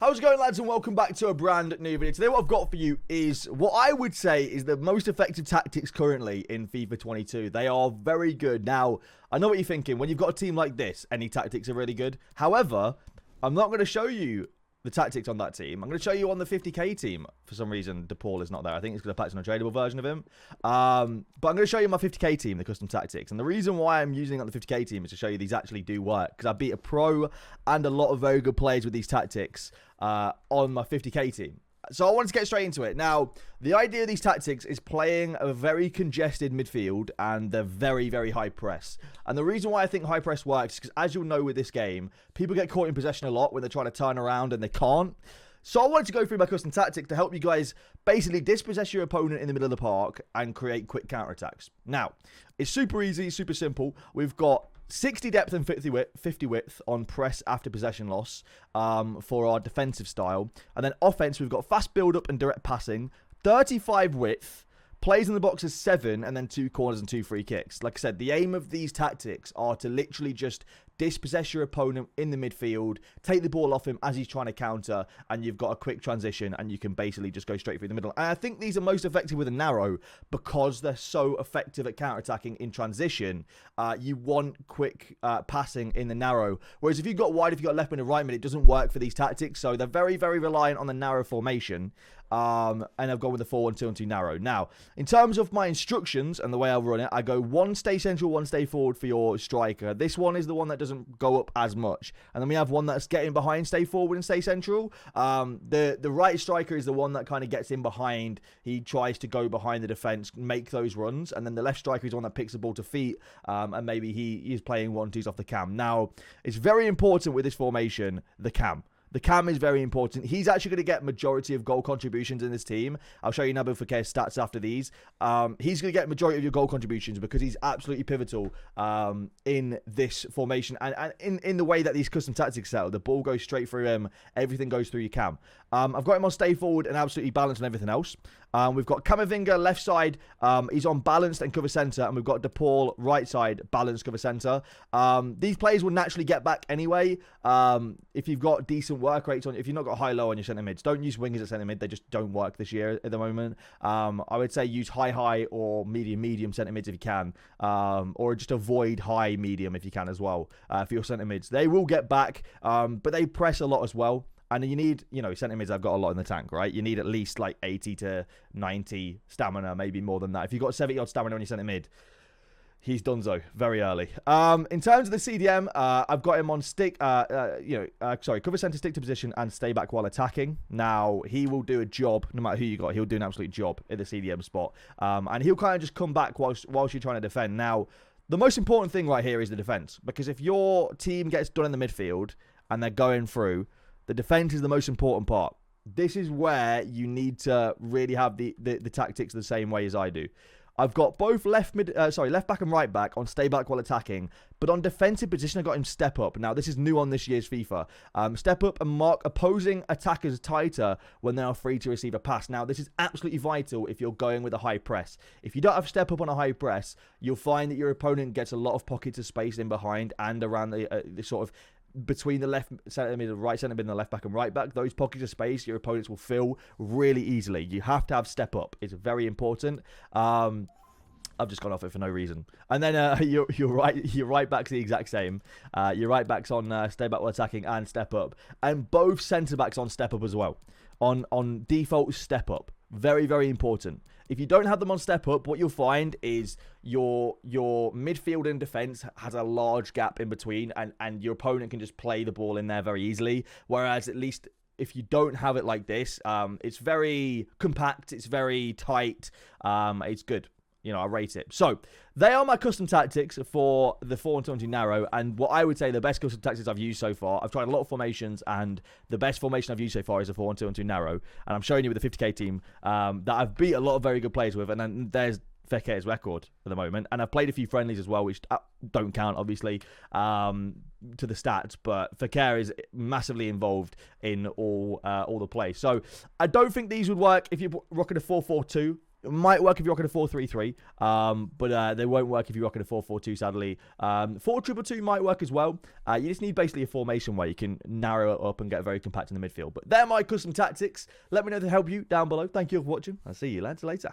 How's it going, lads, and welcome back to a brand new video. Today what I've got for you is what I would say is the most effective tactics currently in FIFA 22. They are very good. Now, I know what you're thinking. When you've got a team like this, any tactics are really good. However, I'm not going to show you the tactics on that team. I'm going to show you on the 50k team. For some reason, DePaul is not there. I think it's because I packed an untradeable version of him. But I'm going to show you my 50k team, the custom tactics. And the reason why I'm using it on the 50k team is to show you these actually do work. Because I beat a pro and a lot of very good players with these tactics on my 50k team. So I wanted to get straight into it. Now, the idea of these tactics is playing a very congested midfield and the very, very high press. And the reason why I think high press works is because, as you'll know with this game, people get caught in possession a lot when they're trying to turn around and they can't. So I wanted to go through my custom tactics to help you guys basically dispossess your opponent in the middle of the park and create quick counterattacks. Now, it's super easy, super simple. We've got 60 depth and 50 width on press after possession loss for our defensive style. And then offense, we've got fast build-up and direct passing, 35 width, plays in the box is 7, and then 2 corners and 2 free kicks. Like I said, the aim of these tactics are to literally just dispossess your opponent in the midfield, take the ball off him as he's trying to counter, and you've got a quick transition, and you can basically just go straight through the middle. And I think these are most effective with a narrow because they're so effective at counterattacking in transition. You want quick passing in the narrow. Whereas if you've got wide, if you've got left mid and right mid, it doesn't work for these tactics. So they're very, very reliant on the narrow formation. And I've gone with the 4-1-2-1-2 narrow. Now, in terms of my instructions and the way I run it, I go 1 stay central, 1 stay forward for your striker. This one is the one that doesn't go up as much. And then we have one that's getting behind, stay forward and stay central. The right striker is the one that kind of gets in behind. He tries to go behind the defense, make those runs. And then the left striker is the one that picks the ball to feet. And maybe he is playing 1-2s off the cam. Now, it's very important with this formation, the cam. The cam is very important. He's actually going to get majority of goal contributions in this team. I'll show you Nabil Fekir's stats after these. He's going to get majority of your goal contributions because he's absolutely pivotal in this formation and in the way that these custom tactics settle. The ball goes straight through him. Everything goes through your cam. I've got him on stay forward and absolutely balanced and everything else. We've got Camavinga left side. He's on balanced and cover centre. And we've got DePaul right side, balanced cover centre. These players will naturally get back anyway. If you've got decent work rates on, if you've not got high-low on your centre mids, don't use wingers at centre mid. They just don't work this year at the moment. I would say use high or medium centre mids if you can. Or just avoid high medium if you can as well for your centre mids. They will get back, but they press a lot as well. And you need, centre mids have got a lot in the tank, right? You need at least like 80 to 90 stamina, maybe more than that. If you've got 70 odd stamina on your centre mid, he's donezo very early. In terms of the CDM, I've got him on cover centre, stick to position, and stay back while attacking. Now, he will do a job, no matter who you got. He'll do an absolute job in the CDM spot. And he'll kind of just come back whilst you're trying to defend. Now, the most important thing right here is the defence. Because if your team gets done in the midfield and they're going through, the defense is the most important part. This is where you need to really have the tactics the same way as I do. I've got both left back and right back on stay back while attacking, but on defensive position I got him step up. Now this is new on this year's FIFA. Step up and mark opposing attackers tighter when they are free to receive a pass. Now this is absolutely vital if you're going with a high press. If you don't have step up on a high press, you'll find that your opponent gets a lot of pockets of space in behind and around the sort of between the left centre mid, the right centre mid, and the left back and right back. Those pockets of space your opponents will fill really easily. You have to have step up. It's very important. I've just gone off it for no reason. And then your right back's the exact same. Your right back's on stay back while attacking and step up, and both centre backs on step up as well. On default step up. Very, very important. If you don't have them on step up, what you'll find is your midfield and defense has a large gap in between, and your opponent can just play the ball in there very easily. Whereas at least if you don't have it like this, it's very compact, it's very tight, it's good. I rate it. So, they are my custom tactics for the 4-1-2-1-2 narrow, and what I would say the best custom tactics I've used so far. I've tried a lot of formations, and the best formation I've used so far is a 4-1-2-1-2 narrow, and I'm showing you with the 50k team that I've beat a lot of very good players with, and then there's Fekir's record at the moment, and I've played a few friendlies as well, which don't count, obviously, to the stats, but Fekir is massively involved in all the play. So, I don't think these would work if you're rocking a 4-4-2. It might work if you're rocking a 4-3-3, but they won't work if you're rocking a 4-4-2, sadly. 4-2-2 might work as well. You just need basically a formation where you can narrow it up and get very compact in the midfield. But they're my custom tactics. Let me know if they help you down below. Thank you for watching. I'll see you later.